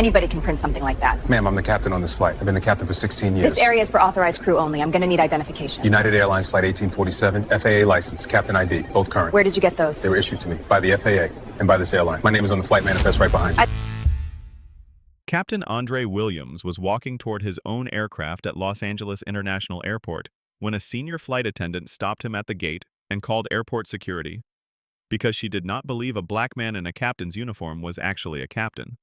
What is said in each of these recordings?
Anybody can print something like that. Ma'am, I'm the captain on this flight. I've been the captain for 16 years. This area is for authorized crew only. I'm going to need identification. United Airlines Flight 1847, FAA license, captain ID, both current. Where did you get those? They were issued to me by the FAA and by this airline. My name is on the flight manifest right behind you. Captain Andre Williams was walking toward his own aircraft at Los Angeles International Airport when a senior flight attendant stopped him at the gate and called airport security because she did not believe a black man in a captain's uniform was actually a captain.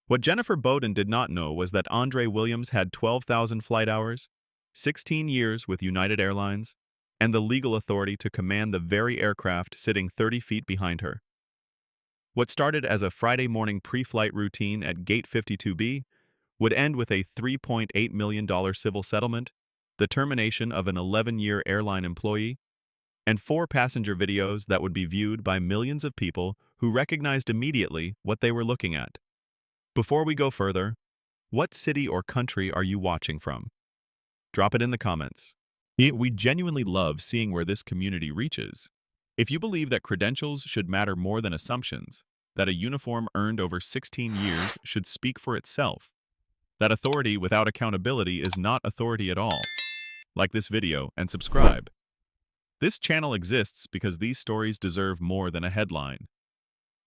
What Jennifer Bowden did not know was that Andre Williams had 12,000 flight hours, 16 years with United Airlines, and the legal authority to command the very aircraft sitting 30 feet behind her. What started as a Friday morning pre-flight routine at Gate 52B would end with a $3.8 million civil settlement, the termination of an 11-year airline employee, and 4 passenger videos that would be viewed by millions of people who recognized immediately what they were looking at. Before we go further, what city or country are you watching from? Drop it in the comments. We genuinely love seeing where this community reaches. If you believe that credentials should matter more than assumptions, that a uniform earned over 16 years should speak for itself, that authority without accountability is not authority at all, like this video and subscribe. This channel exists because these stories deserve more than a headline.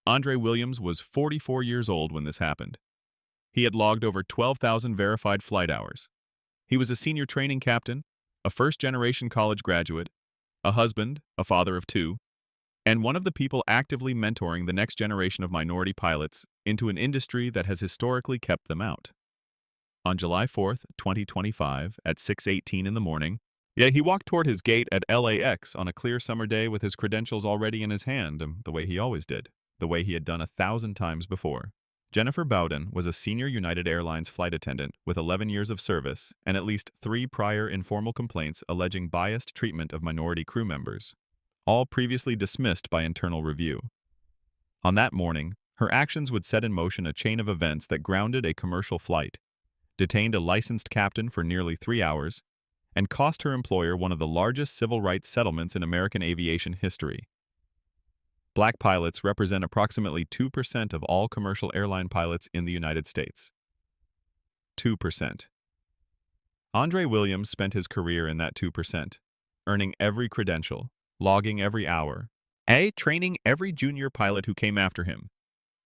Andre Williams was 44 years old when this happened. He had logged over 12,000 verified flight hours. He was a senior training captain, a first-generation college graduate, a husband, a father of 2, and one of the people actively mentoring the next generation of minority pilots into an industry that has historically kept them out. On July 4th, 2025, at 6:18 in the morning, he walked toward his gate at LAX on a clear summer day with his credentials already in his hand, the way he always did, the way he had done 1,000 times before. Jennifer Bowden was a senior United Airlines flight attendant with 11 years of service and at least 3 prior informal complaints alleging biased treatment of minority crew members, all previously dismissed by internal review. On that morning, her actions would set in motion a chain of events that grounded a commercial flight, detained a licensed captain for nearly 3 hours, and cost her employer one of the largest civil rights settlements in American aviation history. Black pilots represent approximately 2% of all commercial airline pilots in the United States. 2%. Andre Williams spent his career in that 2%, earning every credential, logging every hour, training every junior pilot who came after him.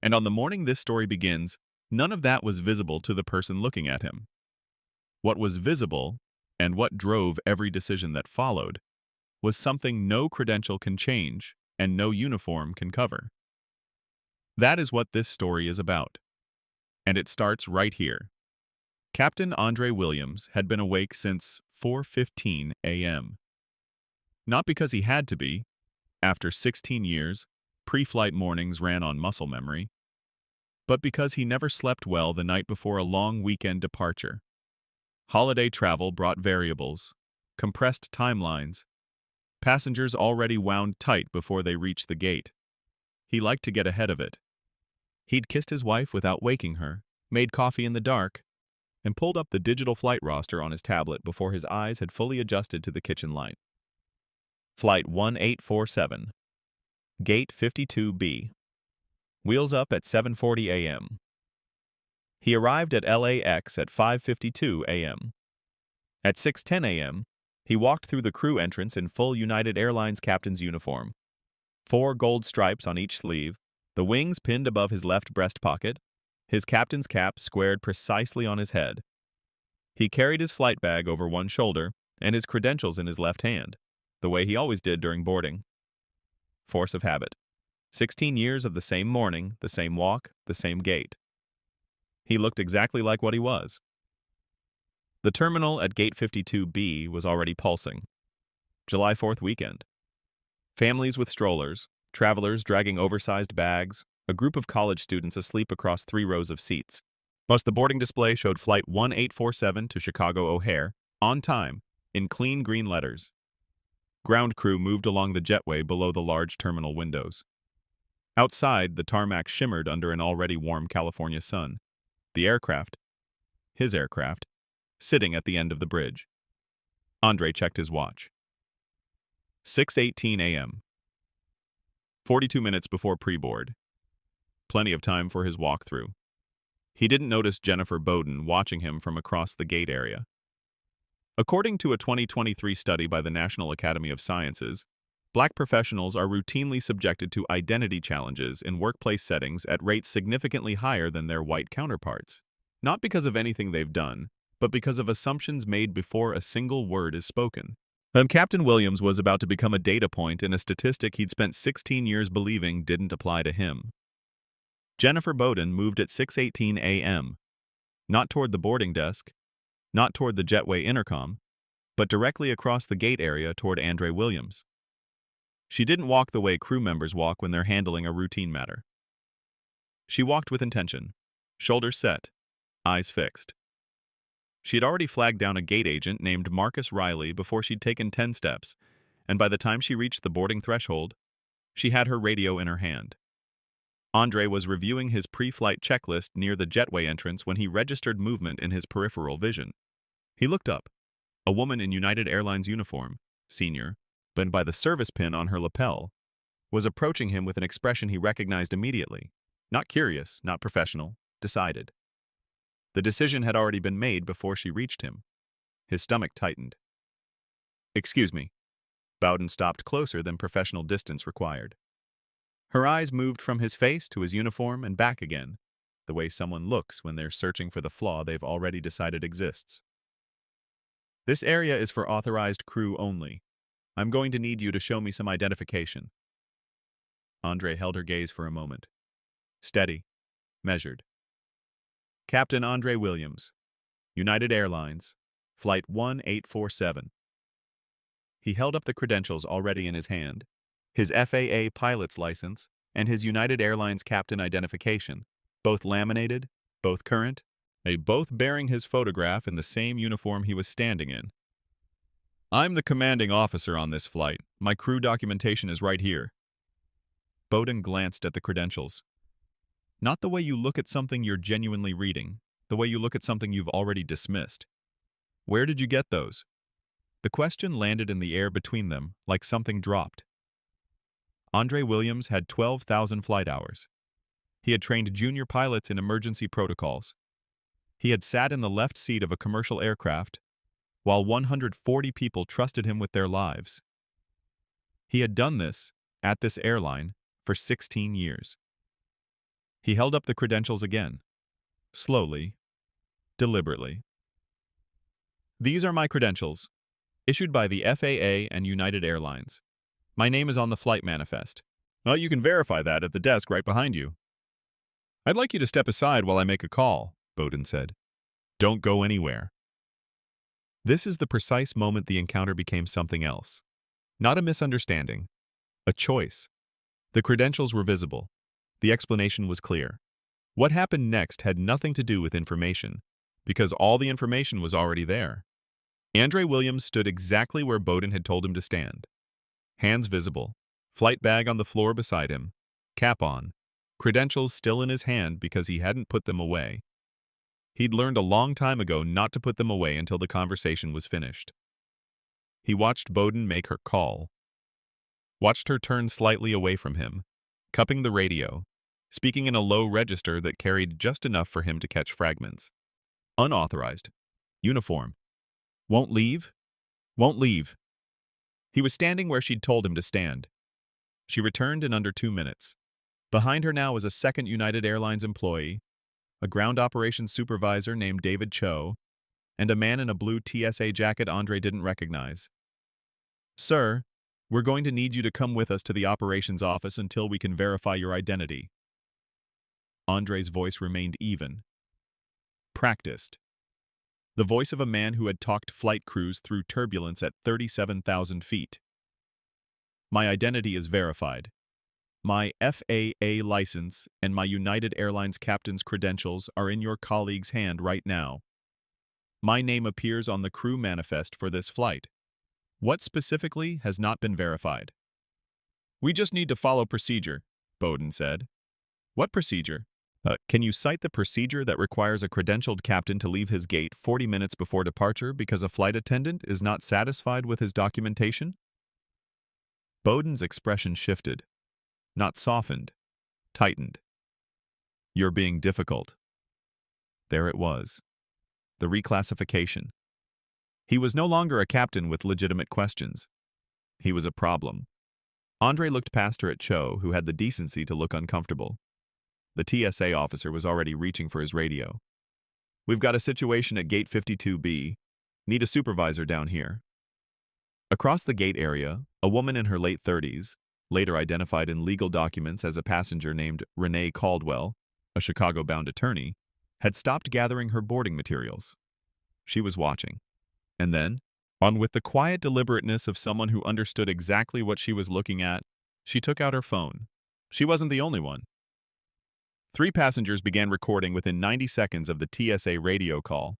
And on the morning this story begins, none of that was visible to the person looking at him. What was visible, and what drove every decision that followed, was something no credential can change and no uniform can cover. That is what this story is about. And it starts right here. Captain Andre Williams had been awake since 4:15 a.m. Not because he had to be. After 16 years, pre-flight mornings ran on muscle memory, but because he never slept well the night before a long weekend departure. Holiday travel brought variables, compressed timelines, passengers already wound tight before they reached the gate. He liked to get ahead of it. He'd kissed his wife without waking her, made coffee in the dark, and pulled up the digital flight roster on his tablet before his eyes had fully adjusted to the kitchen light. Flight 1847, Gate 52B. Wheels up at 7:40 a.m. He arrived at LAX at 5:52 a.m. At 6:10 a.m., he walked through the crew entrance in full United Airlines captain's uniform. 4 gold stripes on each sleeve, the wings pinned above his left breast pocket, his captain's cap squared precisely on his head. He carried his flight bag over one shoulder and his credentials in his left hand, the way he always did during boarding. Force of habit. 16 years of the same morning, the same walk, the same gait. He looked exactly like what he was. The terminal at Gate 52B was already pulsing. July 4th weekend. Families with strollers, travelers dragging oversized bags, a group of college students asleep across 3 rows of seats. Most the boarding display showed Flight 1847 to Chicago O'Hare, on time, in clean green letters. Ground crew moved along the jetway below the large terminal windows. Outside, the tarmac shimmered under an already warm California sun. The aircraft, his aircraft, sitting at the end of the bridge. Andre checked his watch. 6:18 a.m. 42 minutes before pre-board. Plenty of time for his walkthrough. He didn't notice Jennifer Bowden watching him from across the gate area. According to a 2023 study by the National Academy of Sciences, Black professionals are routinely subjected to identity challenges in workplace settings at rates significantly higher than their white counterparts. Not because of anything they've done, but because of assumptions made before a single word is spoken. Captain Williams was about to become a data point in a statistic he'd spent 16 years believing didn't apply to him. Jennifer Bowden moved at 6:18 a.m., not toward the boarding desk, not toward the jetway intercom, but directly across the gate area toward Andre Williams. She didn't walk the way crew members walk when they're handling a routine matter. She walked with intention, shoulders set, eyes fixed. She had already flagged down a gate agent named Marcus Riley before she'd taken 10 steps, and by the time she reached the boarding threshold, she had her radio in her hand. Andre was reviewing his pre-flight checklist near the jetway entrance when he registered movement in his peripheral vision. He looked up. A woman in United Airlines uniform, senior, but by the service pin on her lapel, was approaching him with an expression he recognized immediately. Not curious, not professional, decided. The decision had already been made before she reached him. His stomach tightened. "Excuse me." Bowden stopped closer than professional distance required. Her eyes moved from his face to his uniform and back again, the way someone looks when they're searching for the flaw they've already decided exists. "This area is for authorized crew only. I'm going to need you to show me some identification." Andre held her gaze for a moment. Steady, measured. "Captain Andre Williams, United Airlines, Flight 1847. He held up the credentials already in his hand, his FAA pilot's license, and his United Airlines captain identification, both laminated, both current, both bearing his photograph in the same uniform he was standing in. "I'm the commanding officer on this flight. My crew documentation is right here." Bowden glanced at the credentials. Not the way you look at something you're genuinely reading, the way you look at something you've already dismissed. "Where did you get those?" The question landed in the air between them, like something dropped. Andre Williams had 12,000 flight hours. He had trained junior pilots in emergency protocols. He had sat in the left seat of a commercial aircraft, while 140 people trusted him with their lives. He had done this, at this airline, for 16 years. He held up the credentials again, slowly, deliberately. "These are my credentials, issued by the FAA and United Airlines. My name is on the flight manifest. Well, you can verify that at the desk right behind you." "I'd like you to step aside while I make a call," Bowden said. "Don't go anywhere." This is the precise moment the encounter became something else. Not a misunderstanding. A choice. The credentials were visible. The explanation was clear. What happened next had nothing to do with information, because all the information was already there. Andre Williams stood exactly where Bowden had told him to stand. Hands visible, flight bag on the floor beside him, cap on, credentials still in his hand because he hadn't put them away. He'd learned a long time ago not to put them away until the conversation was finished. He watched Bowden make her call. Watched her turn slightly away from him, cupping the radio, speaking in a low register that carried just enough for him to catch fragments. "Unauthorized. Uniform. Won't leave? Won't leave." He was standing where she'd told him to stand. She returned in under 2 minutes. Behind her now was a second United Airlines employee, a ground operations supervisor named David Cho, and a man in a blue TSA jacket Andre didn't recognize. "Sir, we're going to need you to come with us to the operations office until we can verify your identity." Andre's voice remained even, practiced. The voice of a man who had talked flight crews through turbulence at 37,000 feet. "My identity is verified. My FAA license and my United Airlines captain's credentials are in your colleague's hand right now. My name appears on the crew manifest for this flight. What specifically has not been verified?" "We just need to follow procedure," Bowden said. "What procedure?" Can you cite the procedure that requires a credentialed captain to leave his gate 40 minutes before departure because a flight attendant is not satisfied with his documentation?" Bowden's expression shifted, not softened, tightened. "You're being difficult." there it was. The reclassification. He was no longer a captain with legitimate questions. He was a problem. Andre looked past her at Cho, who had the decency to look uncomfortable. The TSA officer was already reaching for his radio. "We've got a situation at Gate 52B. Need a supervisor down here." Across the gate area, a woman in her late 30s, later identified in legal documents as a passenger named Renee Caldwell, a Chicago-bound attorney, had stopped gathering her boarding materials. She was watching. And then, on with the quiet deliberateness of someone who understood exactly what she was looking at, she took out her phone. She wasn't the only one. 3 passengers began recording within 90 seconds of the TSA radio call.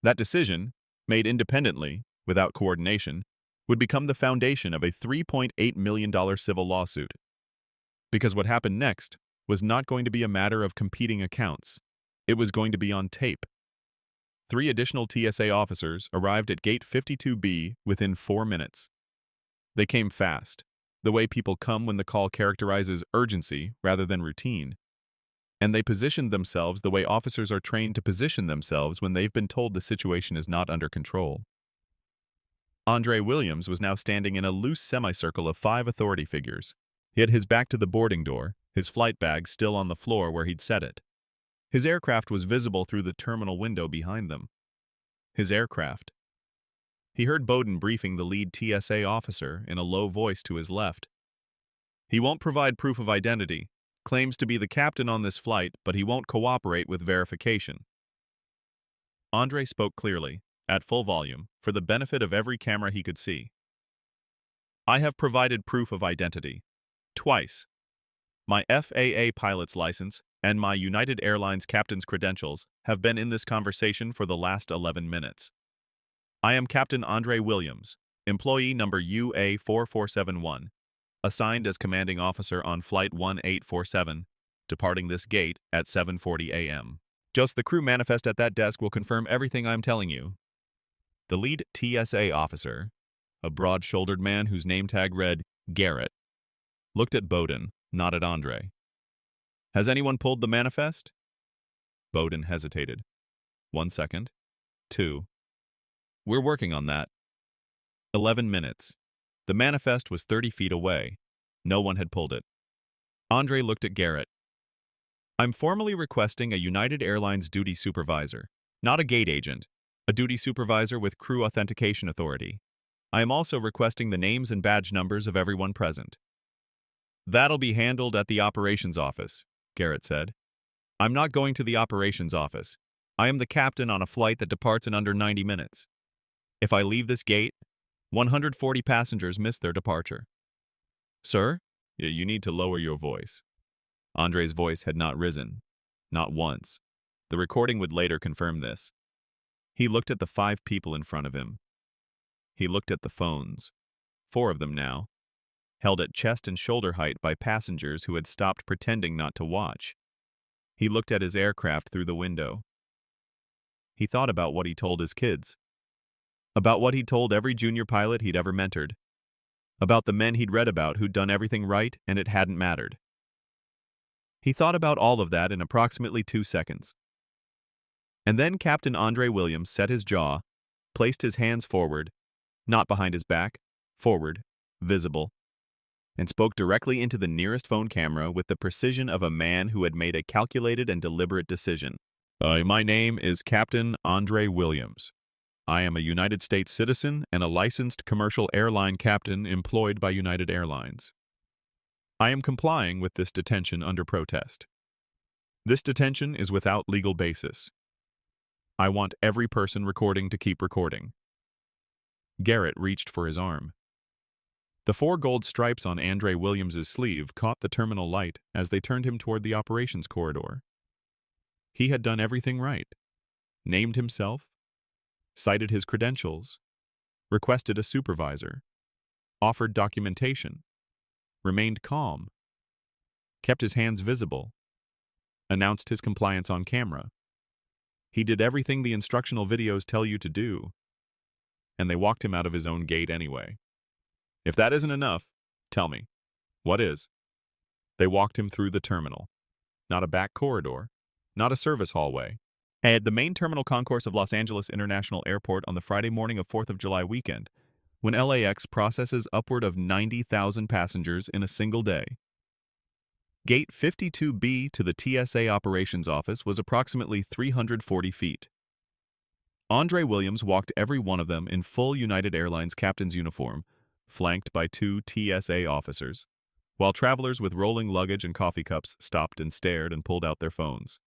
That decision, made independently, without coordination, would become the foundation of a $3.8 million civil lawsuit. Because what happened next was not going to be a matter of competing accounts. It was going to be on tape. 3 additional TSA officers arrived at Gate 52B within 4 minutes. They came fast, the way people come when the call characterizes urgency rather than routine. And they positioned themselves the way officers are trained to position themselves when they've been told the situation is not under control. Andre Williams was now standing in a loose semicircle of 5 authority figures. He had his back to the boarding door, his flight bag still on the floor where he'd set it. His aircraft was visible through the terminal window behind them. His aircraft. He heard Bowden briefing the lead TSA officer in a low voice to his left. "He won't provide proof of identity. Claims to be the captain on this flight, but he won't cooperate with verification." Andre spoke clearly, at full volume, for the benefit of every camera he could see. "I have provided proof of identity. Twice. My FAA pilot's license and my United Airlines captain's credentials have been in this conversation for the last 11 minutes. I am Captain Andre Williams, employee number UA4471, assigned as commanding officer on Flight 1847, departing this gate at 7:40 a.m. Just the crew manifest at that desk will confirm everything I'm telling you." The lead TSA officer, a broad-shouldered man whose name tag read Garrett, looked at Bowden, not at Andre. "Has anyone pulled the manifest?" Bowden hesitated. 1 second. 2. "We're working on that." 11 minutes. The manifest was 30 feet away. No one had pulled it. Andre looked at Garrett. "I'm formally requesting a United Airlines duty supervisor, not a gate agent, a duty supervisor with crew authentication authority. I am also requesting the names and badge numbers of everyone present." "That'll be handled at the operations office," Garrett said. "I'm not going to the operations office. I am the captain on a flight that departs in under 90 minutes. If I leave this gate, 140 passengers miss their departure." "Sir, you need to lower your voice." Andre's voice had not risen. Not once. The recording would later confirm this. He looked at the 5 people in front of him. He looked at the phones. 4 of them now, held at chest and shoulder height by passengers who had stopped pretending not to watch. He looked at his aircraft through the window. He thought about what he told his kids. About what he'd told every junior pilot he'd ever mentored. About the men he'd read about who'd done everything right and it hadn't mattered. He thought about all of that in approximately 2 seconds. And then Captain Andre Williams set his jaw, placed his hands forward, not behind his back, forward, visible, and spoke directly into the nearest phone camera with the precision of a man who had made a calculated and deliberate decision. My name is Captain Andre Williams. I am a United States citizen and a licensed commercial airline captain employed by United Airlines. I am complying with this detention under protest. This detention is without legal basis. I want every person recording to keep recording." Garrett reached for his arm. The 4 gold stripes on Andre Williams's sleeve caught the terminal light as they turned him toward the operations corridor. He had done everything right. Named himself, cited his credentials, requested a supervisor, offered documentation, remained calm, kept his hands visible, announced his compliance on camera. He did everything the instructional videos tell you to do, and they walked him out of his own gate anyway. If that isn't enough, tell me, what is? They walked him through the terminal. Not a back corridor, not a service hallway, At the main terminal concourse of Los Angeles International Airport on the Friday morning of 4th of July weekend, when LAX processes upward of 90,000 passengers in a single day. Gate 52B to the TSA operations office was approximately 340 feet. Andre Williams walked every one of them in full United Airlines captain's uniform, flanked by 2 TSA officers, while travelers with rolling luggage and coffee cups stopped and stared and pulled out their phones.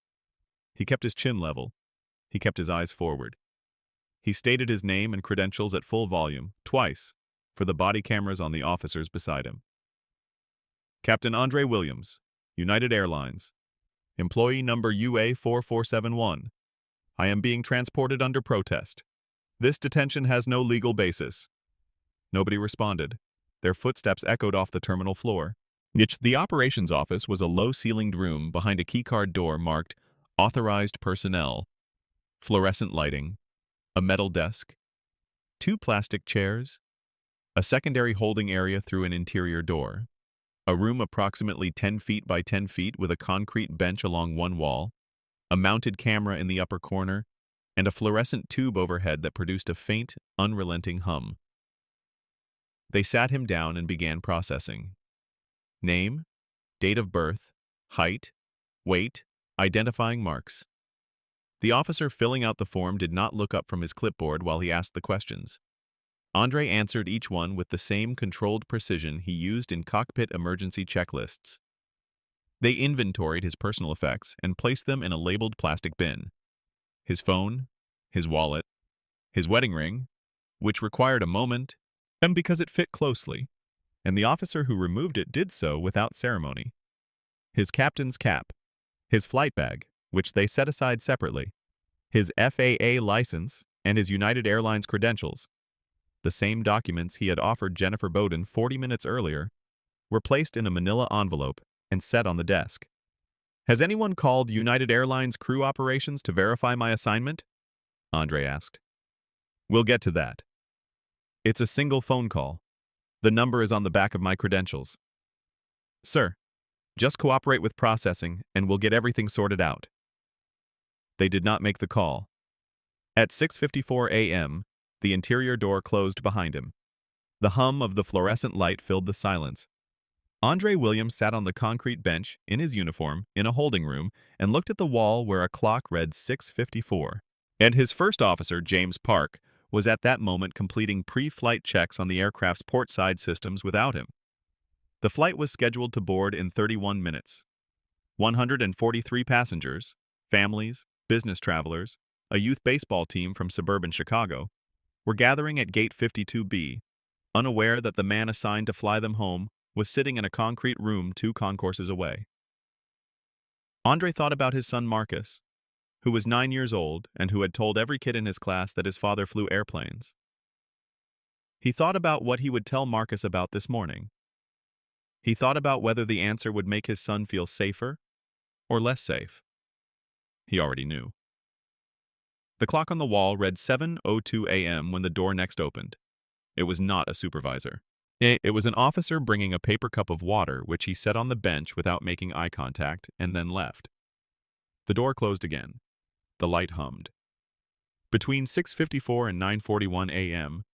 He kept his chin level. He kept his eyes forward. He stated his name and credentials at full volume, twice, for the body cameras on the officers beside him. Captain Andre Williams, United Airlines. Employee number UA4471. I am being transported under protest. This detention has no legal basis. Nobody responded. Their footsteps echoed off the terminal floor. The operations office was a low-ceilinged room behind a keycard door marked Authorized Personnel, fluorescent lighting, a metal desk, 2 plastic chairs, a secondary holding area through an interior door, a room approximately 10 feet by 10 feet with a concrete bench along one wall, a mounted camera in the upper corner, and a fluorescent tube overhead that produced a faint, unrelenting hum. They sat him down and began processing. Name, date of birth, height, weight, identifying marks. The officer filling out the form did not look up from his clipboard while he asked the questions. Andre answered each one with the same controlled precision he used in cockpit emergency checklists. They inventoried his personal effects and placed them in a labeled plastic bin. His phone, his wallet, his wedding ring, which required a moment, and because it fit closely, and the officer who removed it did so without ceremony. His captain's cap, his flight bag, which they set aside separately, his FAA license, and his United Airlines credentials, the same documents he had offered Jennifer Bowden 40 minutes earlier, were placed in a manila envelope and set on the desk. Has anyone called United Airlines crew operations to verify my assignment? Andre asked. We'll get to that. It's a single phone call. The number is on the back of my credentials. Sir, just cooperate with processing and we'll get everything sorted out. They did not make the call. At 6:54 a.m., the interior door closed behind him. The hum of the fluorescent light filled the silence. Andre Williams sat on the concrete bench, in his uniform, in a holding room, and looked at the wall where a clock read 6:54. And his first officer, James Park, was at that moment completing pre-flight checks on the aircraft's port-side systems without him. The flight was scheduled to board in 31 minutes. 143 passengers, families, business travelers, a youth baseball team from suburban Chicago, were gathering at Gate 52B, unaware that the man assigned to fly them home was sitting in a concrete room 2 concourses away. Andre thought about his son Marcus, who was 9 years old and who had told every kid in his class that his father flew airplanes. He thought about what he would tell Marcus about this morning. He thought about whether the answer would make his son feel safer or less safe. He already knew. The clock on the wall read 7:02 a.m. when the door next opened. It was not a supervisor. It was an officer bringing a paper cup of water, which he set on the bench without making eye contact, and then left. The door closed again. The light hummed. Between 6:54 and 9:41 a.m.,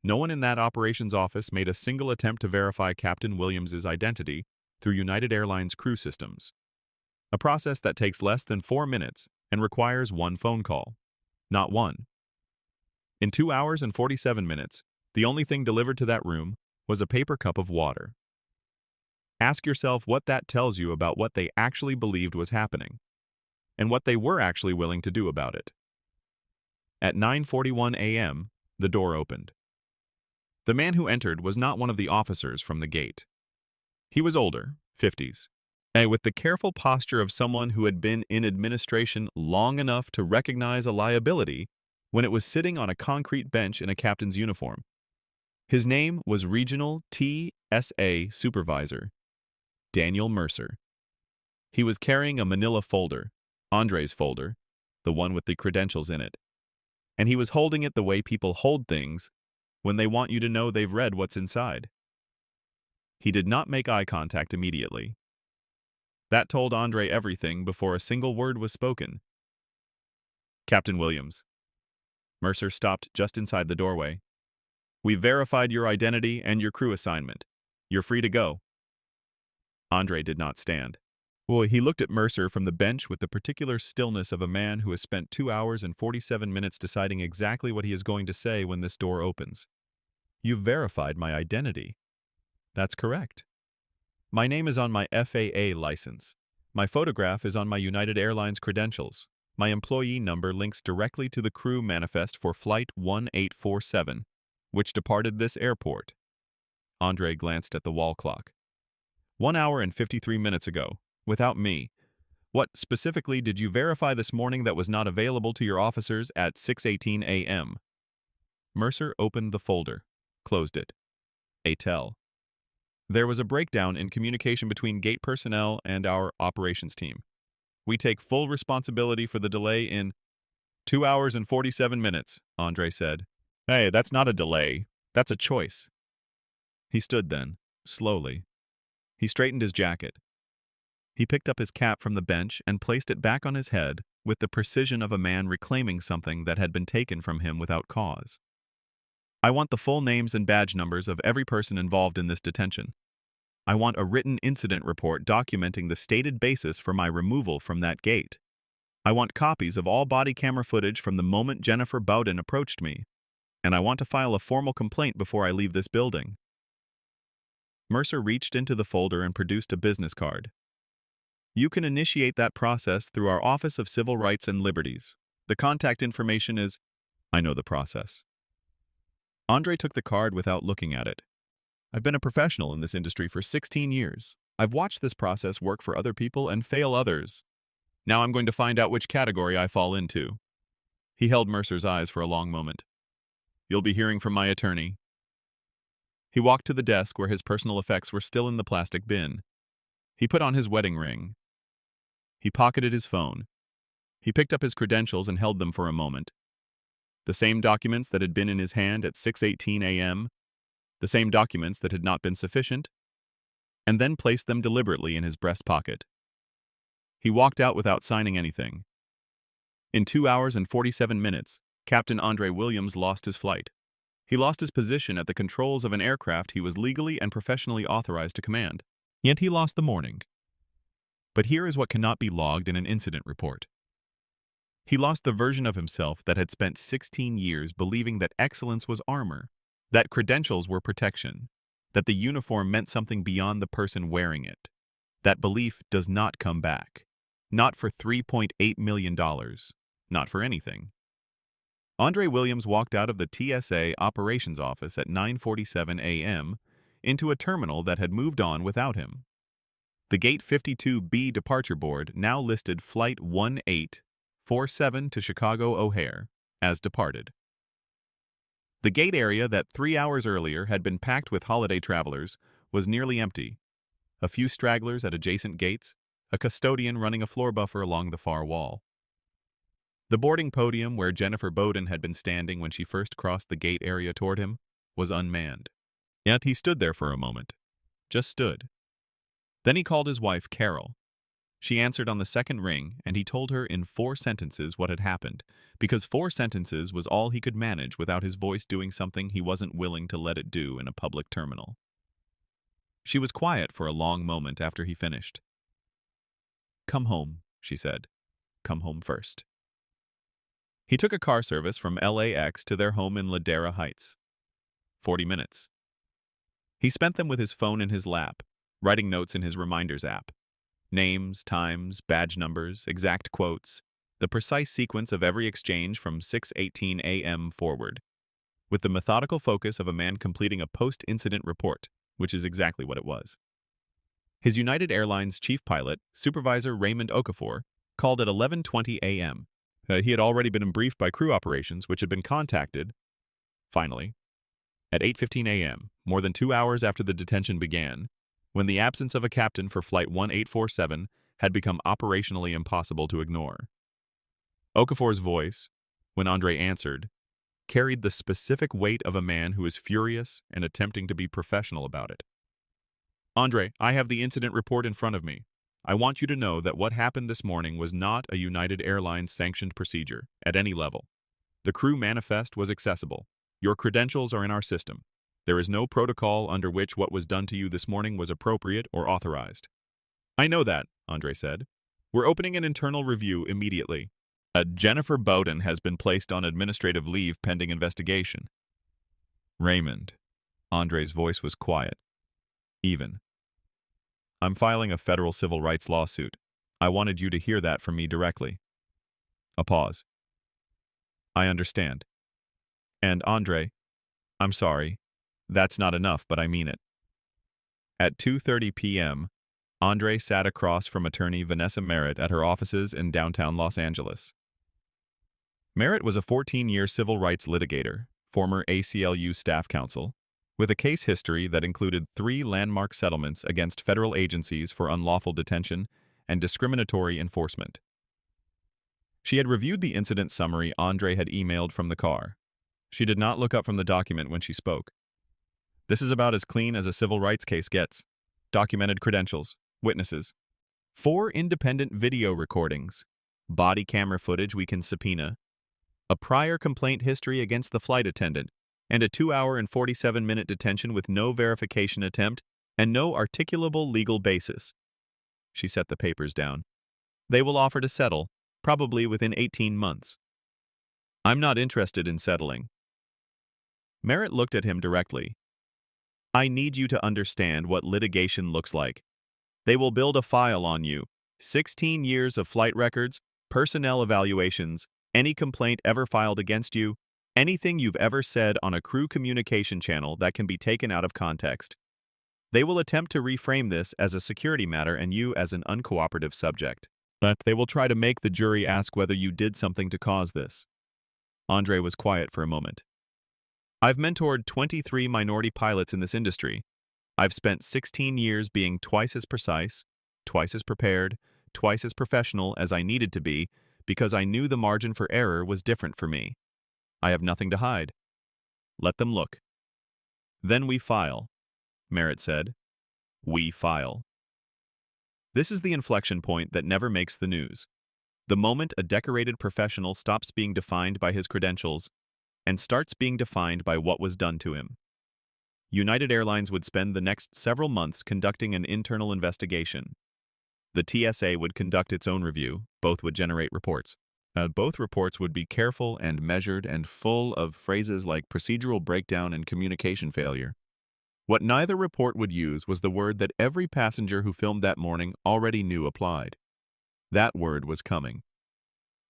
no one in that operations office made a single attempt to verify Captain Williams's identity through United Airlines crew systems, a process that takes less than 4 minutes and requires 1 phone call. Not one. In 2 hours and 47 minutes, the only thing delivered to that room was a paper cup of water. Ask yourself what that tells you about what they actually believed was happening, and what they were actually willing to do about it. At 9:41 a.m., the door opened. The man who entered was not one of the officers from the gate. He was older, 50s, and with the careful posture of someone who had been in administration long enough to recognize a liability when it was sitting on a concrete bench in a captain's uniform. His name was Regional TSA Supervisor Daniel Mercer. He was carrying a manila folder, Andre's folder, the one with the credentials in it, and he was holding it the way people hold things when they want you to know they've read what's inside. He did not make eye contact immediately. That told Andre everything before a single word was spoken. Captain Williams. Mercer stopped just inside the doorway. "We've verified your identity and your crew assignment. You're free to go." Andre did not stand. Well, he looked at Mercer from the bench with the particular stillness of a man who has spent 2 hours and 47 minutes deciding exactly what he is going to say when this door opens. "You've verified my identity." "That's correct. My name is on my FAA license. My photograph is on my United Airlines credentials. My employee number links directly to the crew manifest for Flight 1847, which departed this airport." Andre glanced at the wall clock. 1 hour and 53 minutes ago, without me. What specifically did you verify this morning that was not available to your officers at 6:18 a.m.? Mercer opened the folder, closed it. ATEL. "There was a breakdown in communication between gate personnel and our operations team. We take full responsibility for the delay in 2 hours and 47 minutes, Andre said. "Hey, that's not a delay. That's a choice." He stood then, slowly. He straightened his jacket. He picked up his cap from the bench and placed it back on his head with the precision of a man reclaiming something that had been taken from him without cause. "I want the full names and badge numbers of every person involved in this detention. I want a written incident report documenting the stated basis for my removal from that gate. I want copies of all body camera footage from the moment Jennifer Bowden approached me. And I want to file a formal complaint before I leave this building." Mercer reached into the folder and produced a business card. "You can initiate that process through our Office of Civil Rights and Liberties. The contact information is—" "I know the process." Andre took the card without looking at it. "I've been a professional in this industry for 16 years. I've watched this process work for other people and fail others. Now I'm going to find out which category I fall into." He held Mercer's eyes for a long moment. "You'll be hearing from my attorney." He walked to the desk where his personal effects were still in the plastic bin. He put on his wedding ring. He pocketed his phone. He picked up his credentials and held them for a moment. The same documents that had been in his hand at 6:18 a.m., the same documents that had not been sufficient, and then placed them deliberately in his breast pocket. He walked out without signing anything. In 2 hours and 47 minutes, Captain Andre Williams lost his flight. He lost his position at the controls of an aircraft he was legally and professionally authorized to command. Yet he lost the morning. But here is what cannot be logged in an incident report. He lost the version of himself that had spent 16 years believing that excellence was armor, that credentials were protection, that the uniform meant something beyond the person wearing it. That belief does not come back. Not for $3.8 million. Not for anything. Andre Williams walked out of the TSA operations office at 9:47 a.m. into a terminal that had moved on without him. The Gate 52B departure board now listed Flight 1847 to Chicago O'Hare as departed. The gate area that 3 hours earlier had been packed with holiday travelers was nearly empty. A few stragglers at adjacent gates, a custodian running a floor buffer along the far wall. The boarding podium where Jennifer Bowden had been standing when she first crossed the gate area toward him was unmanned. Yet he stood there for a moment. Just stood. Then he called his wife, Carol. She answered on the second ring, and he told her in 4 sentences what had happened, because 4 sentences was all he could manage without his voice doing something he wasn't willing to let it do in a public terminal. She was quiet for a long moment after he finished. "Come home," she said. "Come home first." He took a car service from LAX to their home in Ladera Heights. 40 minutes. He spent them with his phone in his lap, writing notes in his reminders app. Names, times, badge numbers, exact quotes, the precise sequence of every exchange from 6:18 a.m. forward, with the methodical focus of a man completing a post-incident report, which is exactly what it was. His United Airlines chief pilot, Supervisor Raymond Okafor, called at 11:20 a.m. He had already been briefed by crew operations, which had been contacted, finally, at 8:15 a.m., more than 2 hours after the detention began, when the absence of a captain for Flight 1847 had become operationally impossible to ignore. Okafor's voice, when Andre answered, carried the specific weight of a man who is furious and attempting to be professional about it. "Andre, I have the incident report in front of me. I want you to know that what happened this morning was not a United Airlines sanctioned procedure at any level. The crew manifest was accessible. Your credentials are in our system. There is no protocol under which what was done to you this morning was appropriate or authorized. I know that, Andre said. We're opening an internal review immediately. Jennifer Bowden has been placed on administrative leave pending investigation. Raymond. Andre's voice was quiet. Even. I'm filing a federal civil rights lawsuit. I wanted you to hear that from me directly. A pause. I understand. And Andre, I'm sorry. That's not enough, but I mean it. At 2:30 p.m., Andre sat across from attorney Vanessa Merritt at her offices in downtown Los Angeles. Merritt was a 14-year civil rights litigator, former ACLU staff counsel, with a case history that included 3 landmark settlements against federal agencies for unlawful detention and discriminatory enforcement. She had reviewed the incident summary Andre had emailed from the car. She did not look up from the document when she spoke. This is about as clean as a civil rights case gets. Documented credentials, witnesses, 4 independent video recordings, body camera footage we can subpoena, a prior complaint history against the flight attendant, and a 2-hour and 47-minute detention with no verification attempt and no articulable legal basis. She set the papers down. They will offer to settle, probably within 18 months. I'm not interested in settling. Merritt looked at him directly. I need you to understand what litigation looks like. They will build a file on you, 16 years of flight records, personnel evaluations, any complaint ever filed against you, anything you've ever said on a crew communication channel that can be taken out of context. They will attempt to reframe this as a security matter and you as an uncooperative subject. But they will try to make the jury ask whether you did something to cause this. Andre was quiet for a moment. I've mentored 23 minority pilots in this industry. I've spent 16 years being twice as precise, twice as prepared, twice as professional as I needed to be because I knew the margin for error was different for me. I have nothing to hide. Let them look. Then we file, Merritt said. We file. This is the inflection point that never makes the news. The moment a decorated professional stops being defined by his credentials and starts being defined by what was done to him. United Airlines would spend the next several months conducting an internal investigation. The TSA would conduct its own review. Both would generate reports. Both reports would be careful and measured and full of phrases like procedural breakdown and communication failure. What neither report would use was the word that every passenger who filmed that morning already knew applied. That word was coming.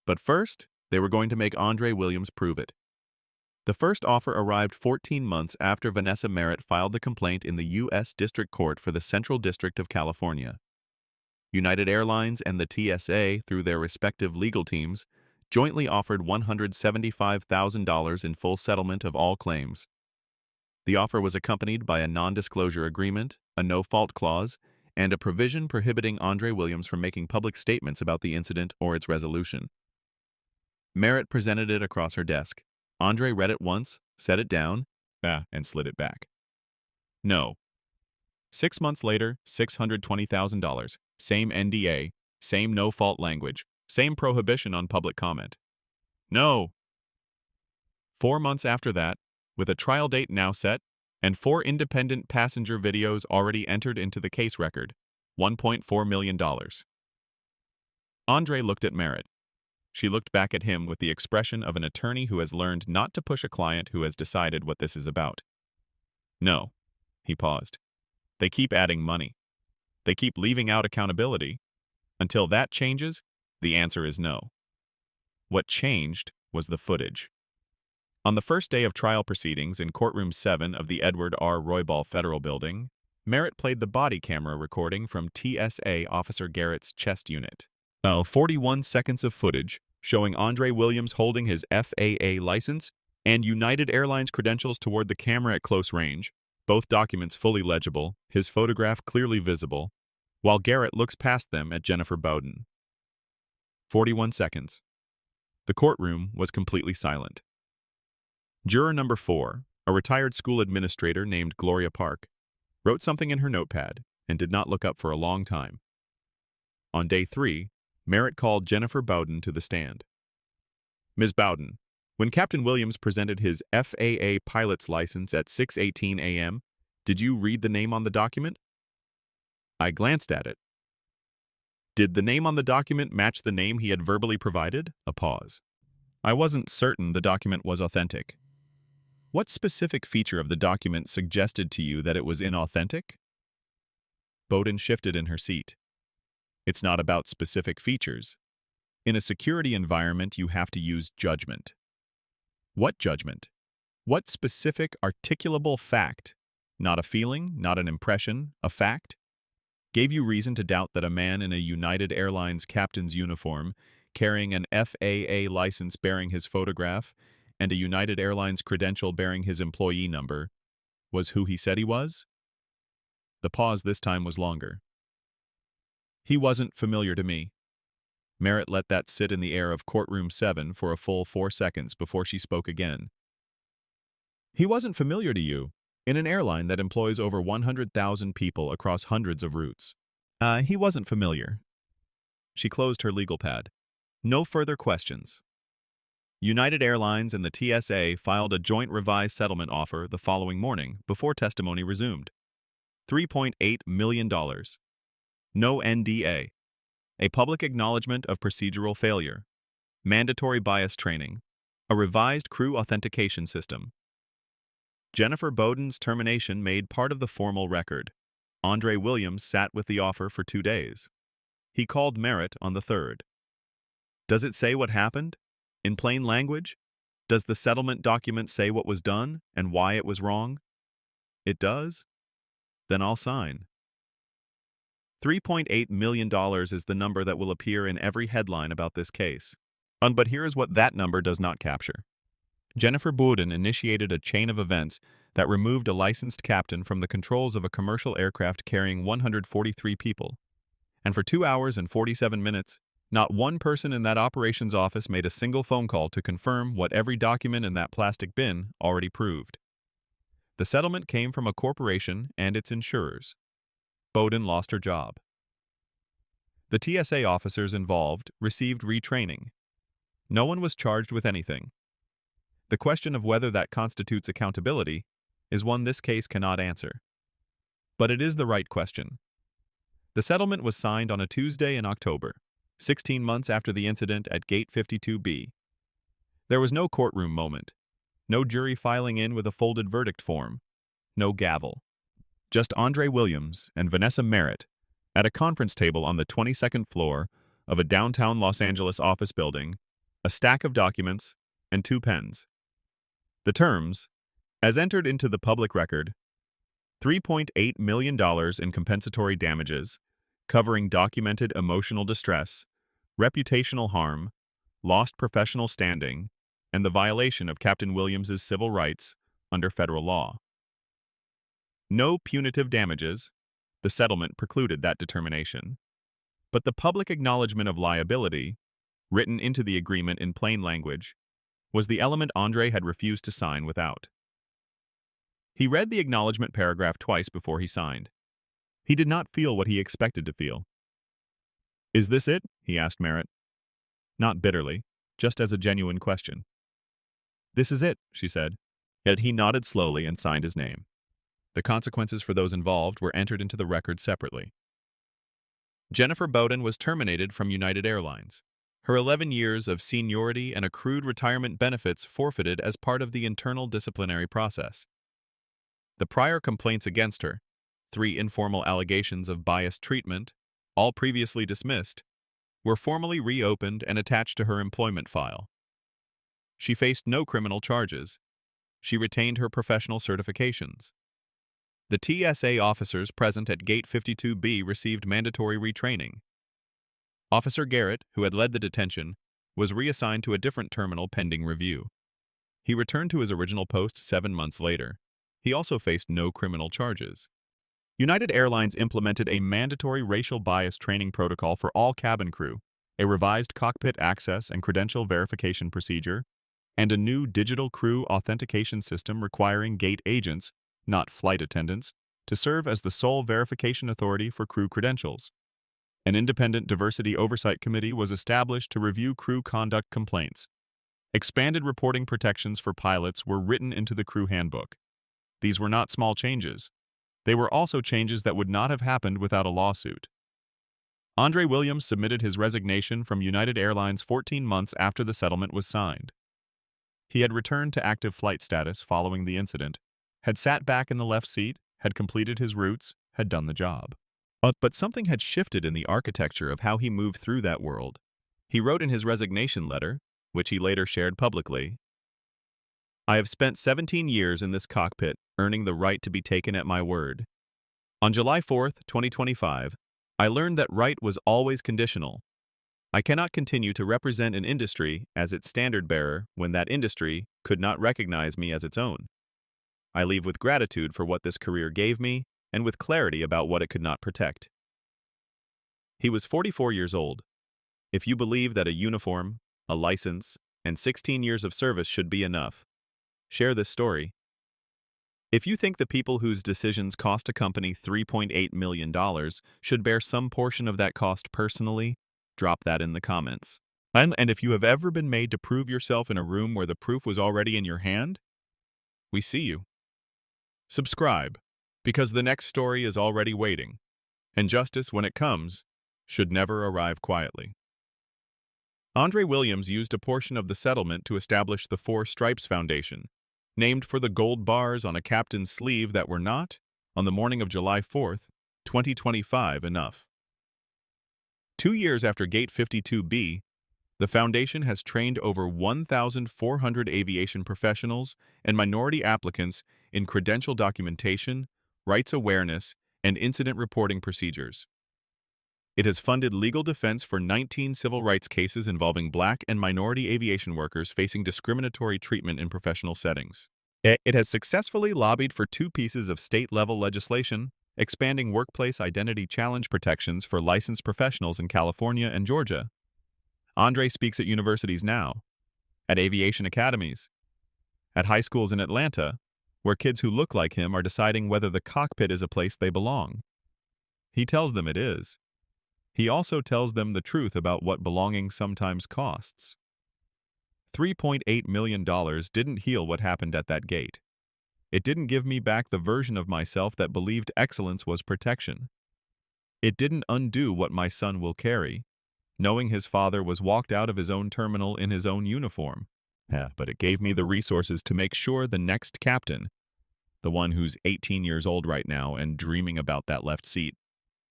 But first, they were going to make Andre Williams prove it. The first offer arrived 14 months after Vanessa Merritt filed the complaint in the U.S. District Court for the Central District of California. United Airlines and the TSA, through their respective legal teams, jointly offered $175,000 in full settlement of all claims. The offer was accompanied by a non-disclosure agreement, a no-fault clause, and a provision prohibiting Andre Williams from making public statements about the incident or its resolution. Merritt presented it across her desk. Andre read it once, set it down, and slid it back. No. 6 months later, $620,000. Same NDA, same no-fault language, same prohibition on public comment. No. 4 months after that, with a trial date now set, and 4 independent passenger videos already entered into the case record, $1.4 million. Andre looked at Merritt. She looked back at him with the expression of an attorney who has learned not to push a client who has decided what this is about. No. He paused. They keep adding money. They keep leaving out accountability. Until that changes, the answer is no. What changed was the footage. On the first day of trial proceedings in Courtroom 7 of the Edward R. Roybal Federal Building, Merritt played the body camera recording from TSA Officer Garrett's chest unit. 41 seconds of footage showing Andre Williams holding his FAA license and United Airlines credentials toward the camera at close range, both documents fully legible, his photograph clearly visible, while Garrett looks past them at Jennifer Bowden. 41 seconds. The courtroom was completely silent. Juror number 4, a retired school administrator named Gloria Park, wrote something in her notepad and did not look up for a long time. On day 3, Merritt called Jennifer Bowden to the stand. Ms. Bowden, when Captain Williams presented his FAA pilot's license at 6:18 a.m., did you read the name on the document? I glanced at it. Did the name on the document match the name he had verbally provided? A pause. I wasn't certain the document was authentic. What specific feature of the document suggested to you that it was inauthentic? Bowden shifted in her seat. It's not about specific features. In a security environment, you have to use judgment. What judgment? What specific, articulable fact, not a feeling, not an impression, a fact, gave you reason to doubt that a man in a United Airlines captain's uniform, carrying an FAA license bearing his photograph and a United Airlines credential bearing his employee number, was who he said he was? The pause this time was longer. He wasn't familiar to me. Merritt let that sit in the air of courtroom 7 for a full 4 seconds before she spoke again. He wasn't familiar to you, in an airline that employs over 100,000 people across hundreds of routes. He wasn't familiar. She closed her legal pad. No further questions. United Airlines and the TSA filed a joint revised settlement offer the following morning before testimony resumed. $3.8 million. No NDA. A public acknowledgement of procedural failure. Mandatory bias training. A revised crew authentication system. Jennifer Bowden's termination made part of the formal record. Andre Williams sat with the offer for 2 days. He called Merritt on the 3rd. Does it say what happened? In plain language? Does the settlement document say what was done and why it was wrong? It does? Then I'll sign. $3.8 million is the number that will appear in every headline about this case. But here is what that number does not capture. Jennifer Bowden initiated a chain of events that removed a licensed captain from the controls of a commercial aircraft carrying 143 people. And for 2 hours and 47 minutes, not one person in that operations office made a single phone call to confirm what every document in that plastic bin already proved. The settlement came from a corporation and its insurers. Bowden lost her job. The TSA officers involved received retraining. No one was charged with anything. The question of whether that constitutes accountability is one this case cannot answer. But it is the right question. The settlement was signed on a Tuesday in October, 16 months after the incident at Gate 52B. There was no courtroom moment, no jury filing in with a folded verdict form, no gavel. Just Andre Williams and Vanessa Merritt at a conference table on the 22nd floor of a downtown Los Angeles office building, a stack of documents, and 2 pens. The terms, as entered into the public record, $3.8 million in compensatory damages, covering documented emotional distress, reputational harm, lost professional standing, and the violation of Captain Williams's civil rights under federal law. No punitive damages. The settlement precluded that determination. But the public acknowledgement of liability, written into the agreement in plain language, was the element Andre had refused to sign without. He read the acknowledgement paragraph twice before he signed. He did not feel what he expected to feel. Is this it? He asked Merritt. Not bitterly, just as a genuine question. This is it, she said. Yet he nodded slowly and signed his name. The consequences for those involved were entered into the record separately. Jennifer Bowden was terminated from United Airlines. Her 11 years of seniority and accrued retirement benefits forfeited as part of the internal disciplinary process. The prior complaints against her, 3 informal allegations of biased treatment, all previously dismissed, were formally reopened and attached to her employment file. She faced no criminal charges. She retained her professional certifications. The TSA officers present at Gate 52B received mandatory retraining. Officer Garrett, who had led the detention, was reassigned to a different terminal pending review. He returned to his original post 7 months later. He also faced no criminal charges. United Airlines implemented a mandatory racial bias training protocol for all cabin crew, a revised cockpit access and credential verification procedure, and a new digital crew authentication system requiring gate agents, not flight attendants, to serve as the sole verification authority for crew credentials. An independent diversity oversight committee was established to review crew conduct complaints. Expanded reporting protections for pilots were written into the crew handbook. These were not small changes. They were also changes that would not have happened without a lawsuit. Andre Williams submitted his resignation from United Airlines 14 months after the settlement was signed. He had returned to active flight status following the incident, had sat back in the left seat, had completed his routes, had done the job. But something had shifted in the architecture of how he moved through that world. He wrote in his resignation letter, which he later shared publicly, "I have spent 17 years in this cockpit, earning the right to be taken at my word. On July 4th, 2025, I learned that right was always conditional. I cannot continue to represent an industry as its standard bearer when that industry could not recognize me as its own. I leave with gratitude for what this career gave me and with clarity about what it could not protect." He was 44 years old. If you believe that a uniform, a license, and 16 years of service should be enough, share this story. If you think the people whose decisions cost a company $3.8 million should bear some portion of that cost personally, drop that in the comments. And if you have ever been made to prove yourself in a room where the proof was already in your hand, we see you. Subscribe, because the next story is already waiting, and justice, when it comes, should never arrive quietly. Andre Williams used a portion of the settlement to establish the Four Stripes Foundation, named for the gold bars on a captain's sleeve that were not, on the morning of July 4th, 2025, enough. 2 years after Gate 52B, the foundation has trained over 1,400 aviation professionals and minority applicants in credential documentation, rights awareness, and incident reporting procedures. It has funded legal defense for 19 civil rights cases involving Black and minority aviation workers facing discriminatory treatment in professional settings. It has successfully lobbied for 2 pieces of state-level legislation, expanding workplace identity challenge protections for licensed professionals in California and Georgia. Andre speaks at universities now, at aviation academies, at high schools in Atlanta, where kids who look like him are deciding whether the cockpit is a place they belong. He tells them it is. He also tells them the truth about what belonging sometimes costs. $3.8 million didn't heal what happened at that gate. It didn't give me back the version of myself that believed excellence was protection. It didn't undo what my son will carry, knowing his father was walked out of his own terminal in his own uniform. But it gave me the resources to make sure the next captain, the one who's 18 years old right now and dreaming about that left seat,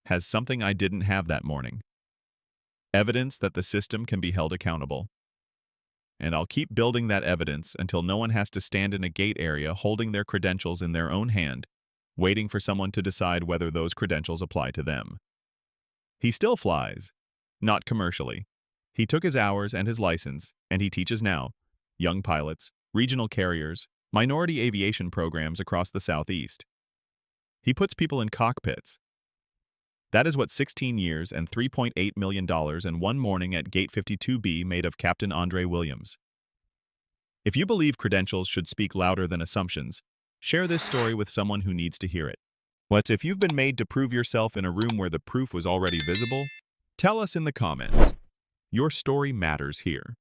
has something I didn't have that morning. Evidence that the system can be held accountable. And I'll keep building that evidence until no one has to stand in a gate area holding their credentials in their own hand, waiting for someone to decide whether those credentials apply to them. He still flies, not commercially. He took his hours and his license, and he teaches now, young pilots, regional carriers, minority aviation programs across the Southeast. He puts people in cockpits. That is what 16 years and $3.8 million and 1 morning at Gate 52B made of Captain Andre Williams. If you believe credentials should speak louder than assumptions, share this story with someone who needs to hear it. If you've been made to prove yourself in a room where the proof was already visible, tell us in the comments. Your story matters here.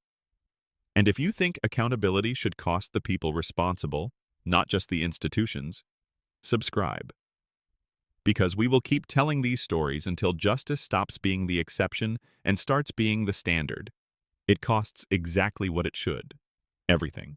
And if you think accountability should cost the people responsible, not just the institutions, subscribe. Because we will keep telling these stories until justice stops being the exception and starts being the standard. It costs exactly what it should. Everything.